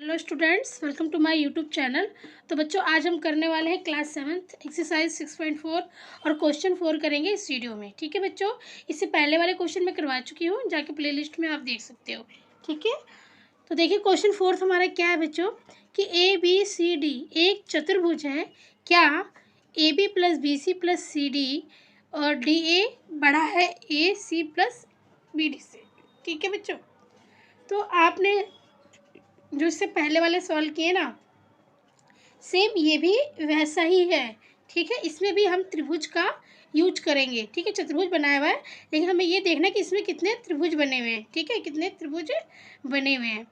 Hello students, welcome to my YouTube channel. तो बच्चों, आज हम करने वाले हैं क्लास 7 एक्सरसाइज 6.4 और क्वेश्चन 4 करेंगे इस वीडियो में। ठीक है बच्चों, इससे पहले वाले क्वेश्चन मैं करवा चुकी हूँ, जाके प्लेलिस्ट में आप देख सकते हो। ठीक है, तो देखिए क्वेश्चन 4 हमारा क्या है बच्चों कि ए बी सी डी एक चतुर्भुज है। क्या A B plus B C plus C D और डी ए बड़ा है A C plus B D से। ठीक है बच्चों, तो आपने जो इससे पहले वाले सवाल किए ना, सेम ये भी वैसा ही है। ठीक है, इसमें भी हम त्रिभुज का यूज करेंगे। ठीक है, चतुर्भुज बनाया हुआ है, लेकिन हमें ये देखना है कि इसमें कितने त्रिभुज बने हुए हैं। ठीक है, कितने त्रिभुज बने हुए हैं।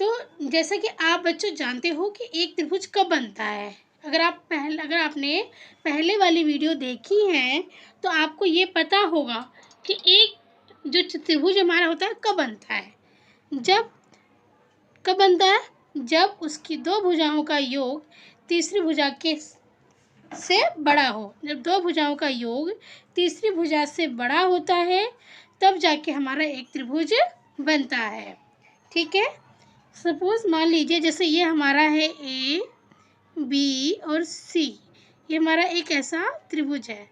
तो जैसा कि आप बच्चों जानते हो कि एक त्रिभुज कब बनता है। अगर आपने पहले वाली वीडियो देखी है तो आपको ये पता होगा कि एक जो त्रिभुज हमारा होता है कब बनता है। कब बनता है? जब उसकी दो भुजाओं का योग तीसरी भुजा के से बड़ा हो। जब दो भुजाओं का योग तीसरी भुजा से बड़ा होता है तब जाके हमारा एक त्रिभुज बनता है। ठीक है, सपोज मान लीजिए जैसे ये हमारा है ए बी और सी, ये हमारा एक ऐसा त्रिभुज है,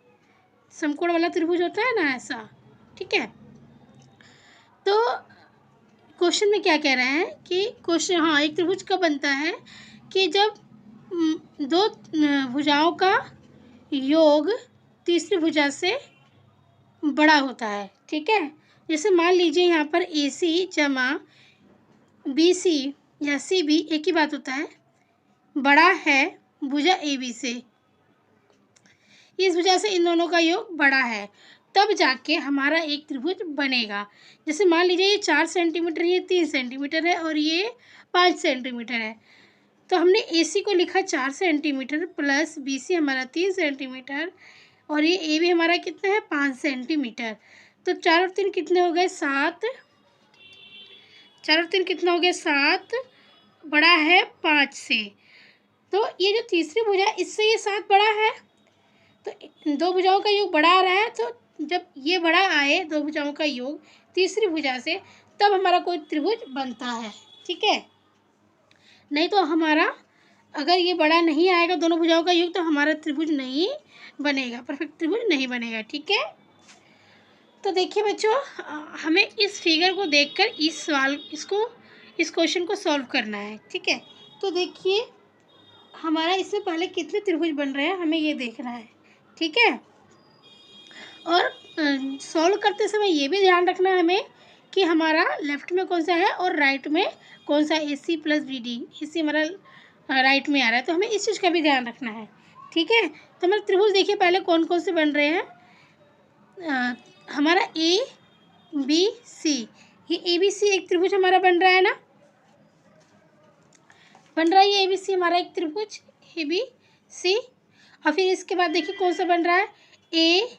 समकोण वाला त्रिभुज होता है ना, ऐसा। ठीक है, तो क्वेश्चन में क्या कह रहे हैं कि एक त्रिभुज कब बनता है कि जब दो भुजाओं का योग तीसरी भुजा से बड़ा होता है। ठीक है, जैसे मान लीजिए यहाँ पर ए सी जमा बी सी या सी बी एक ही बात होता है, बड़ा है भुजा ए बी से, इस वजह से इन दोनों का योग बड़ा है, तब जाके हमारा एक त्रिभुज बनेगा। जैसे मान लीजिए ये 4 सेंटीमीटर, ये 3 सेंटीमीटर है और ये 5 सेंटीमीटर है, तो हमने ए सी को लिखा 4 सेंटीमीटर प्लस बी सी हमारा 3 सेंटीमीटर और ये ए बी हमारा कितना है 5 सेंटीमीटर। तो 4 और 3 कितने हो गए 7, 4 और 3 कितना हो गया 7, बड़ा है 5 से। तो ये जो तीसरी भुजा इससे ये 7 बड़ा है, तो दो भुजाओं का योग बड़ा आ रहा है, तो जब ये बड़ा आए दो भुजाओं का योग तीसरी भुजा से, तब हमारा कोई त्रिभुज बनता है। ठीक है, नहीं तो हमारा अगर ये बड़ा नहीं आएगा दोनों भुजाओं का योग तो हमारा त्रिभुज नहीं बनेगा, परफेक्ट त्रिभुज नहीं बनेगा। ठीक है, तो देखिए बच्चों, हमें इस फिगर को देखकर इस क्वेश्चन को सॉल्व करना है। ठीक है, तो देखिए हमारा इससे पहले कितने त्रिभुज बन रहे हैं हमें ये देखना है। ठीक है, और सॉल्व करते समय ये भी ध्यान रखना है हमें कि हमारा लेफ्ट में कौन सा है और राइट में कौन सा। ए सी प्लस बी डी, ए सी हमारा राइट में आ रहा है, तो हमें इस चीज़ का भी ध्यान रखना है। ठीक है, तो हमारे त्रिभुज देखिए पहले कौन कौन से बन रहे हैं। हमारा ए बी सी, ये ए बी सी एक त्रिभुज हमारा बन रहा है ना, बन रहा है ये ए बी सी हमारा एक त्रिभुज ए बी सी। और फिर इसके बाद देखिए कौन सा बन रहा है A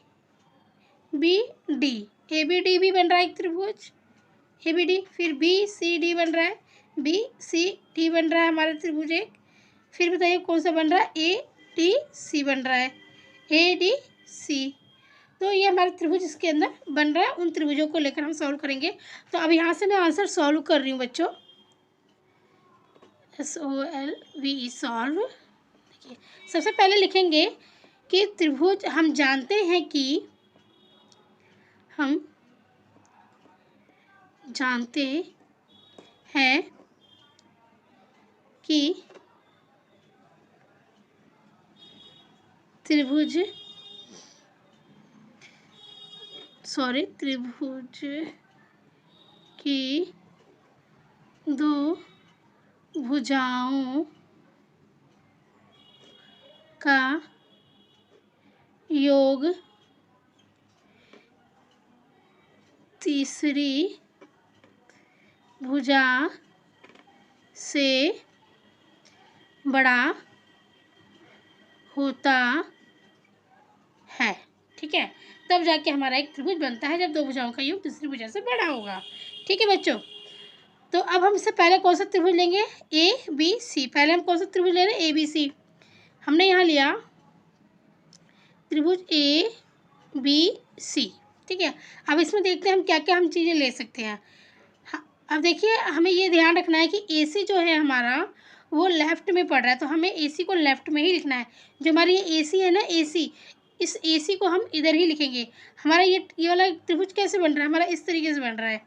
B D, A B D भी बन रहा है एक त्रिभुज ए बी डी। फिर बी सी डी बन रहा है, बी सी डी बन रहा है हमारा त्रिभुज एक। फिर बताइए कौन सा बन रहा है ए डी सी बन रहा है, ए डी सी। तो ये हमारा त्रिभुज इसके अंदर बन रहा है, उन त्रिभुजों को लेकर हम सॉल्व करेंगे। तो अब यहाँ से मैं आंसर सॉल्व कर रही हूँ बच्चों, SOLVE सॉल्व। देखिए सबसे पहले लिखेंगे कि त्रिभुज हम जानते हैं कि त्रिभुज की दो भुजाओं का योग तीसरी भुजा से बड़ा होता है। ठीक है, तब जाके हमारा एक त्रिभुज बनता है जब दो भुजाओं का योग दूसरी भुजा से बड़ा होगा। ठीक है बच्चों, तो अब हम इससे पहले कौन सा त्रिभुज लेंगे ए बी सी। पहले हम कौन सा त्रिभुज ले रहे हैं ए बी सी। हमने यहाँ लिया त्रिभुज ए बी सी। ठीक है, अब इसमें देखते हैं हम क्या क्या चीज़ें ले सकते हैं। अब देखिए हमें ये ध्यान रखना है कि AC जो है हमारा वो लेफ़्ट में पड़ रहा है, तो हमें AC को लेफ़्ट में ही लिखना है। जो हमारी ये AC है ना AC, इस AC को हम इधर ही लिखेंगे। हमारा ये वाला त्रिभुज कैसे बन रहा है? हमारा इस तरीके से बन रहा है।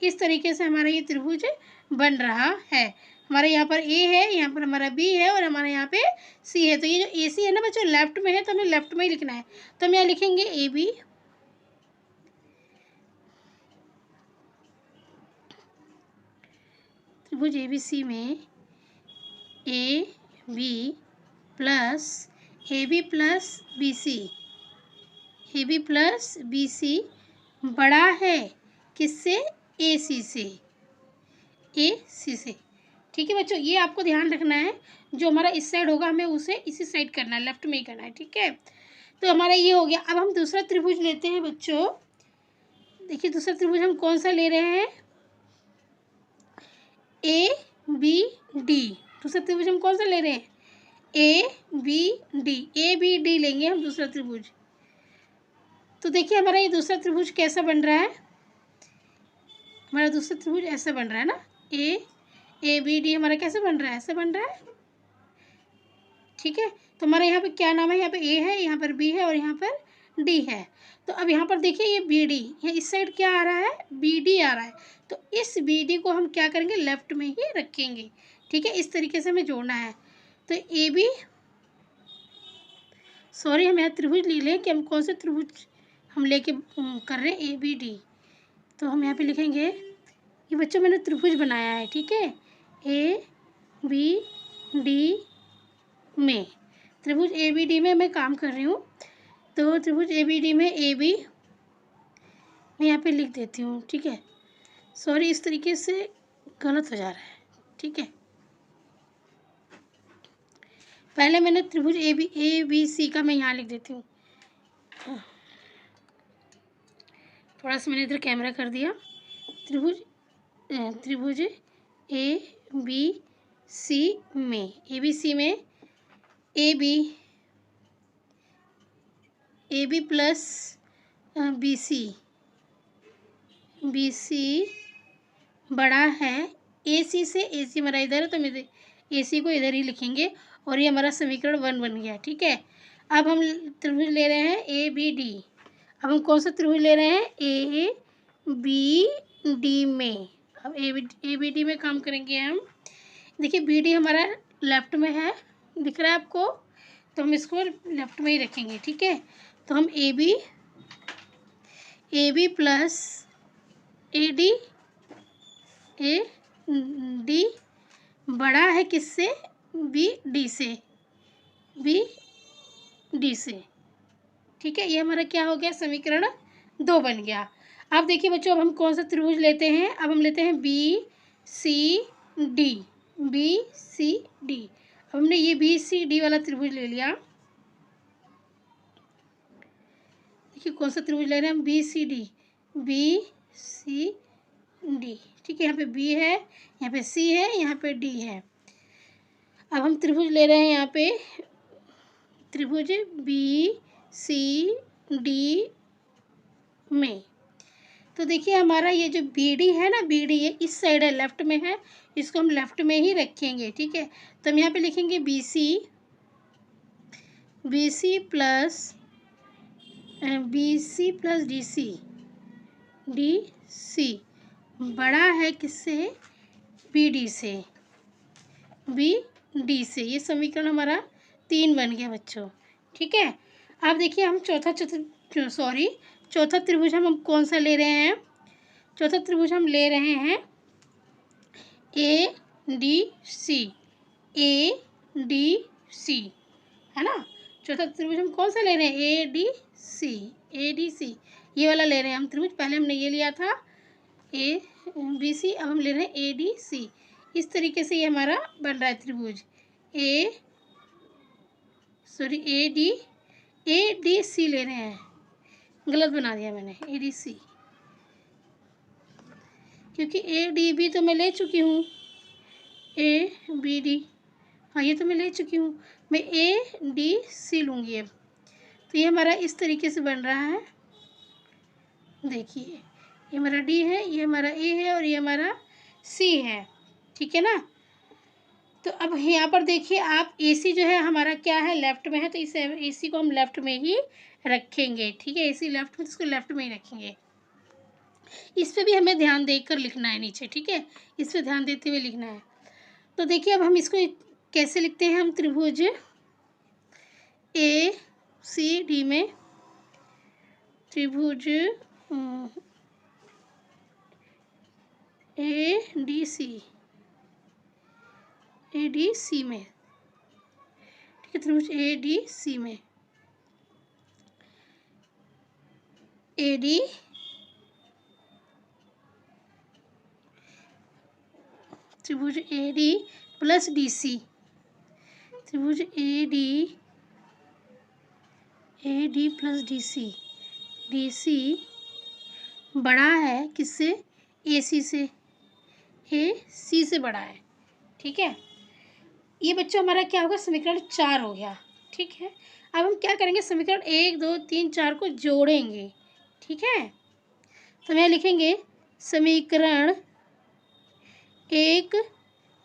इस तरीके से हमारा ये त्रिभुज बन रहा है। हमारे यहाँ पर A है, यहाँ पर हमारा B है और हमारे यहाँ पे C है। तो ये जो AC है ना बच्चों लेफ़्ट में है, तो हमें लेफ़्ट में ही लिखना है। तो हम यहाँ लिखेंगे AB, त्रिभुज ABC में AB plus AB plus BC, AB plus BC बड़ा है किससे? AC से, AC से। ठीक है बच्चों, ये आपको ध्यान रखना है। जो हमारा इस साइड होगा हमें उसे इसी साइड करना है, लेफ्ट में ही करना है। ठीक है, तो हमारा ये हो गया। अब हम दूसरा त्रिभुज लेते हैं बच्चों। देखिए दूसरा त्रिभुज हम कौन सा ले रहे हैं? ABD। दूसरा त्रिभुज हम कौन सा ले रहे हैं? ABD लेंगे हम दूसरा त्रिभुज। तो देखिए हमारा ये दूसरा त्रिभुज कैसा बन रहा है? हमारा दूसरा त्रिभुज ऐसा बन रहा है ना, ABD हमारा कैसे बन रहा है? ऐसे बन रहा है। ठीक है, तो हमारा यहाँ पे क्या नाम है? यहाँ पे A है, यहाँ पर B है और यहाँ पर D है। तो अब यहाँ पर देखिए ये BD, ये इस साइड क्या आ रहा है? BD आ रहा है। तो इस BD को हम क्या करेंगे? लेफ्ट में ही रखेंगे। ठीक है, इस तरीके से हमें जोड़ना है। तो AB, सॉरी हम यहाँ त्रिभुज ले लें कि हम कौन से त्रिभुज हम लेके कर रहे हैं ABD। तो हम यहाँ पे लिखेंगे, ये बच्चों मैंने त्रिभुज बनाया है। ठीक है, ABD में, त्रिभुज ABD में मैं काम कर रही हूँ। तो त्रिभुज ABD में AB मैं यहाँ पे लिख देती हूँ। ठीक है, सॉरी इस तरीके से गलत हो जा रहा है। ठीक है, पहले मैंने त्रिभुज ABC का मैं यहाँ लिख देती हूँ। थोड़ा सा मैंने इधर कैमरा कर दिया। त्रिभुज ABC में, ABC में AB प्लस BC बड़ा है AC से। AC हमारा इधर है तो हम AC को इधर ही लिखेंगे और ये हमारा समीकरण 1 बन गया। ठीक है, अब हम त्रिभुज ले रहे हैं ABD। अब हम कौन सा त्रिभुज ले रहे हैं? ABD में। अब ABD में काम करेंगे हम। देखिए BD हमारा लेफ्ट में है, दिख रहा है आपको? तो हम इसको लेफ्ट में ही रखेंगे। ठीक है, तो हम AB प्लस AD बड़ा है किससे? BD से। ठीक है, ये हमारा क्या हो गया? समीकरण 2 बन गया। अब देखिए बच्चों, अब हम कौन सा त्रिभुज लेते हैं? अब हम लेते हैं BCD। अब हमने ये BCD वाला त्रिभुज ले लिया। देखिए कौन सा त्रिभुज ले रहे हैं हम? BCD। ठीक है, यहाँ पे B है, यहाँ पे C है, यहाँ पे D है। अब हम त्रिभुज ले रहे हैं यहाँ पे त्रिभुज BCD में। तो देखिए हमारा ये जो BD है ना, BD ये इस साइड है, लेफ्ट में है, इसको हम लेफ्ट में ही रखेंगे। ठीक है, तो हम यहाँ पे लिखेंगे BC प्लस DC बड़ा है किससे? BD से। ये समीकरण हमारा 3 बन गया बच्चों। ठीक है, अब देखिए हम चौथा त्रिभुज हम कौन सा ले रहे हैं? चौथा त्रिभुज हम ले रहे हैं ADC है ना। चौथा त्रिभुज हम कौन सा ले रहे हैं? ADC ये वाला ले रहे हैं हम त्रिभुज। पहले हमने ये लिया था ABC, अब हम ले रहे हैं ADC। इस तरीके से ये हमारा बन रहा है त्रिभुज ADC ले रहे हैं। गलत बना दिया मैंने, ADC, क्योंकि ADB तो मैं ले चुकी हूँ। ABD, हाँ ये तो मैं ले चुकी हूँ। मैं ADC लूँगी अब। तो ये हमारा इस तरीके से बन रहा है। देखिए ये हमारा D है, ये हमारा A है और ये हमारा सी है, ठीक है ना। तो अब यहाँ पर देखिए आप, ए सी जो है हमारा क्या है, लेफ़्ट में है, तो इस ए सी को हम लेफ़्ट में ही रखेंगे, ठीक है। ए सी लेफ़्ट में, तो इसको लेफ़्ट में ही रखेंगे। इस पे भी हमें ध्यान देकर लिखना है नीचे, ठीक है, इस पे ध्यान देते हुए लिखना है। तो देखिए अब हम इसको कैसे लिखते हैं, हम त्रिभुज ए सी डी में, त्रिभुज ए डी सी में, ठीक है, त्रिभुज ए डी सी में, ए डी त्रिभुज A D plus D C, त्रिभुज A D plus D C बड़ा है किससे, ए सी से, ए सी से बड़ा है, ठीक है। ये बच्चों हमारा क्या होगा, समीकरण 4 हो गया, ठीक है। अब हम क्या करेंगे, समीकरण 1 2 3 4 को जोड़ेंगे, ठीक है। तो मैं लिखेंगे समीकरण 1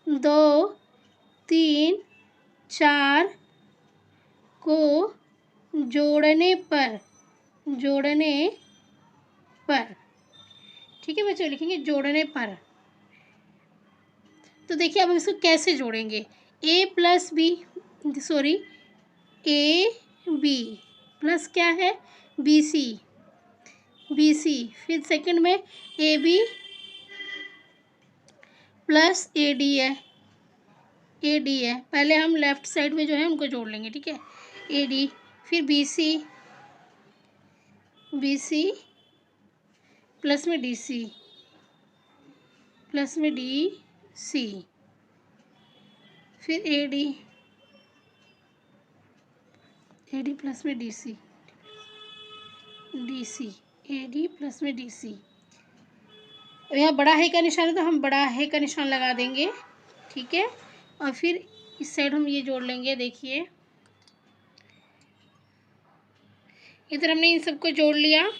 2 3 4 को जोड़ने पर, ठीक है बच्चों, लिखेंगे जोड़ने पर। तो देखिए अब हम इसको कैसे जोड़ेंगे, A plus B, sorry A B plus क्या है, बी सी, फिर सेकंड में A B plus A D है, पहले हम लेफ़्ट साइड में जो है उनको जोड़ लेंगे, ठीक है, ए डी, फिर बी सी प्लस में डी सी, फिर ए डी प्लस में D C, A D plus में डी सी। यहाँ बड़ा है का निशान है तो हम बड़ा है का निशान लगा देंगे, ठीक है। और फिर इस साइड हम ये जोड़ लेंगे, देखिए इधर हमने इन सबको जोड़ लिया,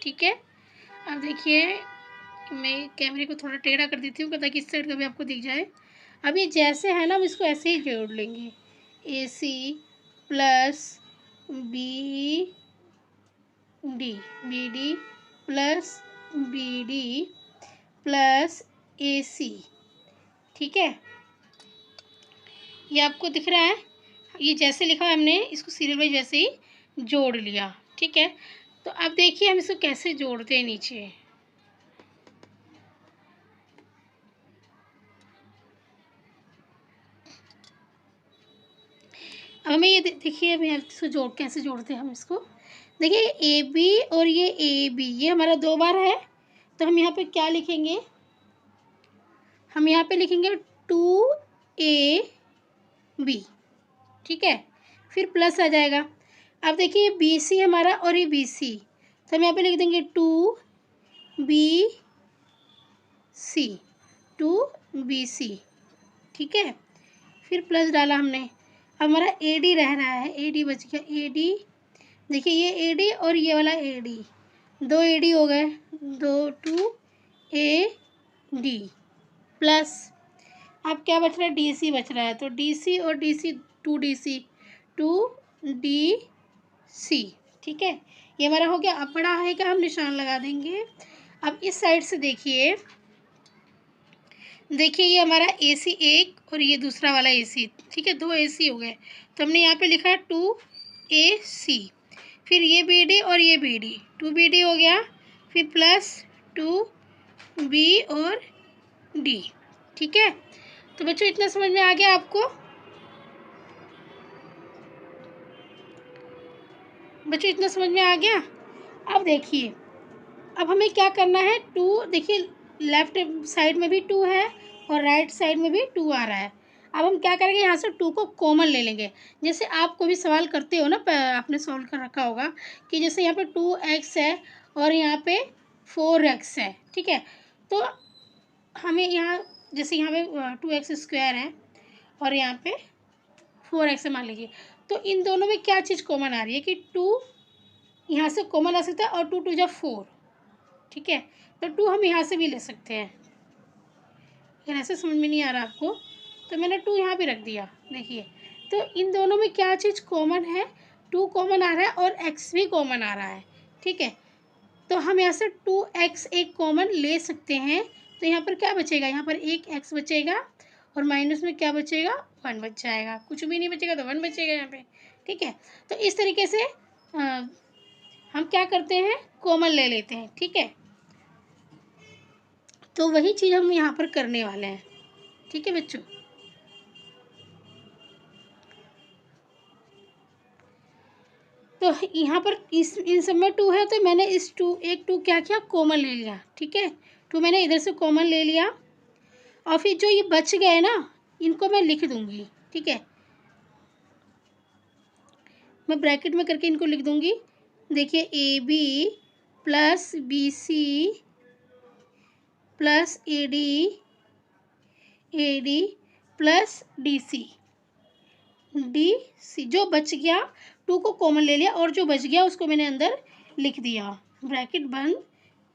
ठीक है। अब देखिए मैं कैमरे को थोड़ा टेढ़ा कर देती हूँ ताकि इस साइड का भी आपको दिख जाए। अब ये जैसे है ना, हम इसको ऐसे ही जोड़ लेंगे, A C plus B D plus B D plus A C, ठीक है। ये आपको दिख रहा है, ये जैसे लिखा है हमने इसको सीरियल वाइज वैसे ही जोड़ लिया, ठीक है। तो अब देखिए हम इसको कैसे जोड़ते हैं नीचे। अब हमें ये देखिए, अभी इसको कैसे जोड़ते हैं हम इसको। देखिए ए बी और ये ए बी, ये हमारा 2 बार है, तो हम यहाँ पे क्या लिखेंगे, हम यहाँ पे लिखेंगे 2AB, ठीक है, फिर प्लस आ जाएगा। अब देखिए बी सी हमारा और ये बी सी, तो हम यहाँ पे लिख देंगे 2BC, ठीक है, फिर प्लस डाला हमने। अब हमारा ए डी रह रहा है, ए डी बच गया, ए डी, देखिए ये ए डी और ये वाला ए डी, 2 ए डी हो गए, 2A प्लस अब क्या बच रहा है, डी सी बच रहा है, तो डी सी और डी सी 2DC, ठीक है। ये हमारा हो गया। अब बड़ा है का हम निशान लगा देंगे। अब इस साइड से देखिए ये हमारा AC एक और ये दूसरा वाला AC, ठीक है, 2 AC हो गए, तो हमने यहाँ पे लिखा 2AC, फिर ये BD और ये BD, 2BD हो गया, फिर प्लस 2B और D, ठीक है। तो बच्चों इतना समझ में आ गया आपको, बच्चों इतना समझ में आ गया। अब देखिए अब हमें क्या करना है, 2 देखिए लेफ्ट साइड में भी 2 है और राइट साइड में भी 2 आ रहा है। अब हम क्या करेंगे, यहाँ से 2 को कॉमन ले लेंगे। जैसे आप कोई भी सवाल करते हो ना, आपने सॉल्व कर रखा होगा कि जैसे यहाँ पे 2x है और यहाँ पे 4x है, ठीक है। तो हमें यहाँ जैसे यहाँ पे 2x² है और यहाँ पे 4x है मान लीजिए, तो इन दोनों में क्या चीज़ कॉमन आ रही है कि 2 यहाँ से कॉमन आ सकता है और 2 2 जा 4, ठीक है, तो 2 हम यहाँ से भी ले सकते हैं, अगर ऐसे समझ में नहीं आ रहा आपको तो मैंने 2 यहाँ पे रख दिया। देखिए, तो इन दोनों में क्या चीज़ कॉमन है, 2 कॉमन आ रहा है और x भी कॉमन आ रहा है। ठीक है, तो हम यहाँ से 2x एक कॉमन ले सकते हैं। तो यहाँ पर क्या बचेगा, यहाँ पर एक x बचेगा और माइनस में क्या बचेगा, 1 बच जाएगा। कुछ भी नहीं बचेगा तो 1 बचेगा यहाँ पे। ठीक है, तो इस तरीके से हम क्या करते हैं, कॉमन ले लेते हैं। ठीक है, तो वही चीज़ हम यहाँ पर करने वाले हैं। ठीक है बच्चों, तो यहाँ पर इन सब में 2 है तो मैंने इस 2 क्या किया, कॉमन ले लिया। ठीक है, 2 मैंने इधर से कॉमन ले लिया और फिर जो ये बच गए ना, इनको मैं लिख दूँगी। ठीक है, मैं ब्रैकेट में करके इनको लिख दूँगी। देखिए, AB plus BC plus AD plus DC जो बच गया, 2 को कॉमन ले लिया और जो बच गया उसको मैंने अंदर लिख दिया। ब्रैकेट बंद,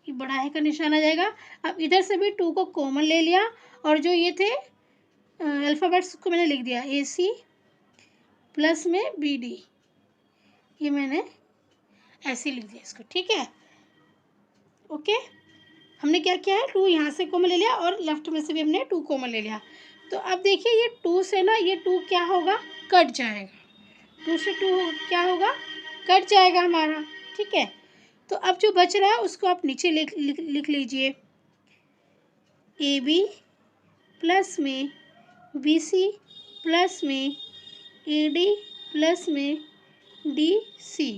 ये बड़ा है का निशान आ जाएगा। अब इधर से भी 2 को कॉमन ले लिया और जो ये थे अल्फ़ाबेट्स उसको मैंने लिख दिया, AC प्लस में BD, ये मैंने ऐसे लिख दिया इसको। ठीक है, ओके, हमने क्या किया है, 2 यहाँ से कॉमन ले लिया और लेफ्ट में से भी हमने 2 कॉमन ले लिया। तो अब देखिए, ये 2 से ना ये 2 क्या होगा, कट जाएगा। 2 से 2 क्या होगा, कट जाएगा हमारा। ठीक है, तो अब जो बच रहा है उसको आप नीचे लिख लीजिए, AB प्लस में BC प्लस में AD प्लस में DC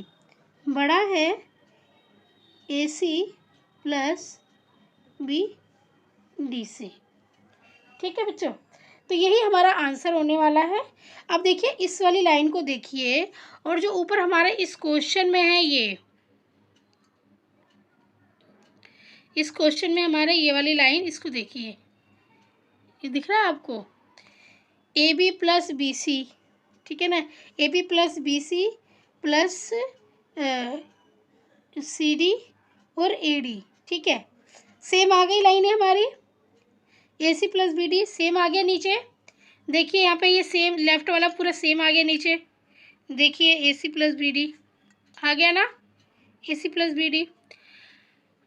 बड़ा है AC प्लस BDC। ठीक है बच्चों, तो यही हमारा आंसर होने वाला है। अब देखिए, इस वाली लाइन को देखिए और जो ऊपर हमारे इस क्वेश्चन में है, इस क्वेश्चन में हमारे ये वाली लाइन, इसको देखिए, ये दिख रहा है आपको, AB प्लस BC। ठीक है ना, AB plus BC plus CD और AD। ठीक है, सेम आ गई लाइन है हमारी, AC प्लस BD सेम आ गया नीचे। देखिए यहाँ पे ये सेम लेफ्ट वाला पूरा सेम आ गया नीचे। देखिए AC प्लस BD आ गया ना, AC प्लस BD।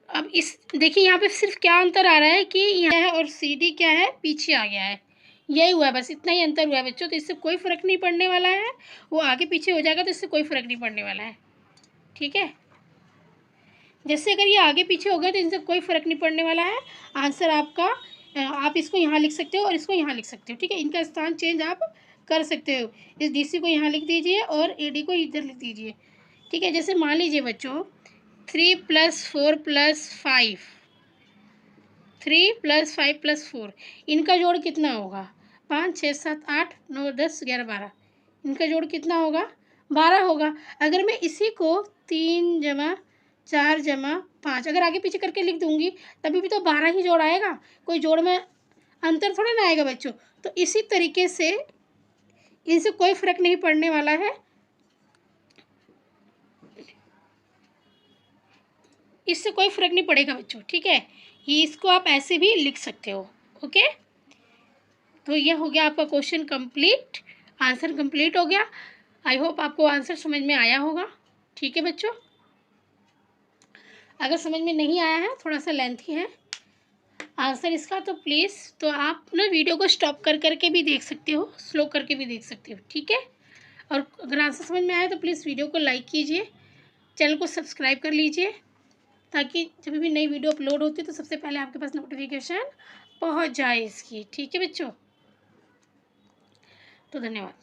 अब इस देखिए यहाँ पे सिर्फ क्या अंतर आ रहा है कि यहाँ है और CD क्या है, पीछे आ गया है। यही हुआ है, बस इतना ही अंतर हुआ है बच्चों। तो इससे कोई फ़र्क नहीं पड़ने वाला है, वो आगे पीछे हो जाएगा तो इससे कोई फ़र्क नहीं पड़ने वाला है। ठीक है, जैसे अगर ये आगे पीछे हो गए तो इनसे कोई फ़र्क नहीं पड़ने वाला है। आंसर आपका, आप इसको यहाँ लिख सकते हो और इसको यहाँ लिख सकते हो। ठीक है, इनका स्थान चेंज आप कर सकते हो। इस DC को यहाँ लिख दीजिए और AD को इधर लिख दीजिए। ठीक है, जैसे मान लीजिए बच्चों, 3 + 4 + 5, 3 + 5 + 4, इनका जोड़ कितना होगा, 5 6 7 8 9 10 11 12, इनका जोड़ कितना होगा, 12 होगा। अगर मैं इसी को 3 + 4 + 5 अगर आगे पीछे करके लिख दूंगी तभी भी तो 12 ही जोड़ आएगा, कोई जोड़ में अंतर थोड़ा ना आएगा बच्चों। तो इसी तरीके से इनसे कोई फ़र्क नहीं पड़ने वाला है, इससे कोई फ़र्क नहीं पड़ेगा बच्चों। ठीक है, ये इसको आप ऐसे भी लिख सकते हो। ओके, तो ये हो गया आपका क्वेश्चन कंप्लीट, आंसर कंप्लीट हो गया। आई होप आपको आंसर समझ में आया होगा। ठीक है बच्चों, अगर समझ में नहीं आया है, थोड़ा सा लेंथी है आंसर इसका, तो प्लीज़ तो आप ना वीडियो को स्टॉप कर करके भी देख सकते हो, स्लो करके भी देख सकते हो। ठीक है, और अगर आंसर समझ में आया तो प्लीज़ वीडियो को लाइक कीजिए, चैनल को सब्सक्राइब कर लीजिए, ताकि जब भी नई वीडियो अपलोड होती है तो सबसे पहले आपके पास नोटिफिकेशन पहुंच जाए इसकी। ठीक है बच्चों, तो धन्यवाद।